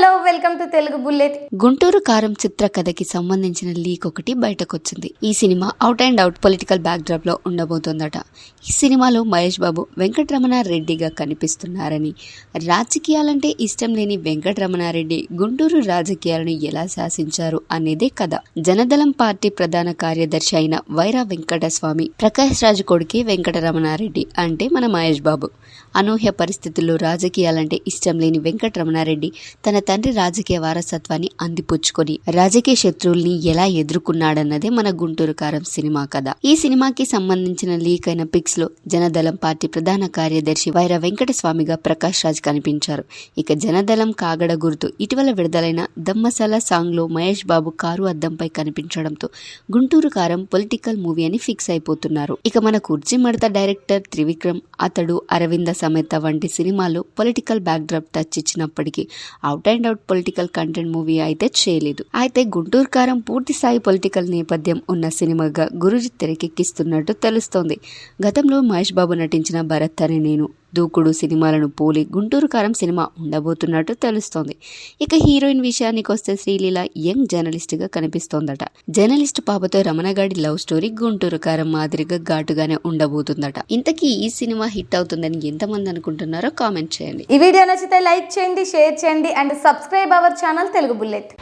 Hello welcome to Telugu bullet. Guntur కారం చిత్ర కథకి సంబంధించిన లీక్ ఒకటి బయటకొచ్చింది. ఈ cinema out and out political back drop లో ఉండబోతోందట. ఈ సినిమాలో మహేష్ బాబు వెంకటరమణారెడ్డిగా కనిపిస్తున్నారని, రాజకీయాలంటే ఇష్టం లేని వెంకటరమణారెడ్డి గుంటూరు రాజకీయాలను ఎలా శాసించారు అనేదే కథ. జనదళం పార్టీ ప్రధాన కార్యదర్శి అయిన వైరా వెంకటస్వామి ప్రకాష్ రాజు కొడుకే వెంకటరమణారెడ్డి అంటే మన మహేష్ బాబు. అనూహ్య పరిస్థితుల్లో రాజకీయాలంటే ఇష్టం లేని వెంకటరమణారెడ్డి తన తండ్రి రాజకీయ వారసత్వాన్ని అందిపుచ్చుకొని రాజకీయ శత్రువుల్ని ఎలా ఎదుర్కొన్నాడన్నదే మన గుంటూరు కారం సినిమా కథ. ఈ సినిమాకి సంబంధించిన లీక్ అయిన పిక్స్ లో జనదళం పార్టీ ప్రధాన కార్యదర్శి వైరా వెంకటస్వామిగా ప్రకాష్ రాజ్ కనిపించారు. ఇక జనదళం కాగడ గుర్తు ఇటీవల విడుదలైన దమ్మసల సాంగ్ లో మహేష్ బాబు కారు అద్దంపై కనిపించడంతో గుంటూరు కారం పొలిటికల్ మూవీ అని ఫిక్స్ అయిపోతున్నారు. ఇక మన కుర్చీ మడత డైరెక్టర్ త్రివిక్రమ్ అతడు అరవింద సమేత వంటి సినిమాలో పొలిటికల్ బ్యాక్ డ్రాప్ టచ్ ఇచ్చినప్పటికీ out and out political content movie అయితే చేయలేదు. అయితే గుంటూరు కారం పూర్తి స్థాయి పొలిటికల్ నేపథ్యం ఉన్న సినిమాగా గురుజీ తెరకెక్కిస్తున్నట్టు తెలుస్తోంది. గతంలో మహేష్ బాబు నటించిన భరత్ అనే నేను, దూకుడు సినిమాలను పోలి గుంటూరు కారం సినిమా ఉండబోతున్నట్టు తెలుస్తోంది. ఇక హీరోయిన్ విషయానికి వస్తే శ్రీలీల యంగ్ జర్నలిస్ట్ గా కనిపిస్తోందట. జర్నలిస్ట్ పాపతో రమణగాడి లవ్ స్టోరీ గుంటూరు కారం మాదిరిగా ఘాటుగానే ఉండబోతుందట. ఇంతకీ ఈ సినిమా హిట్ అవుతుందని ఎంతమంది అనుకుంటున్నారో కామెంట్ చేయండి. ఈ వీడియో నచ్చితే లైక్ చేయండి, షేర్ చేయండి and subscribe our channel Telugu bullet.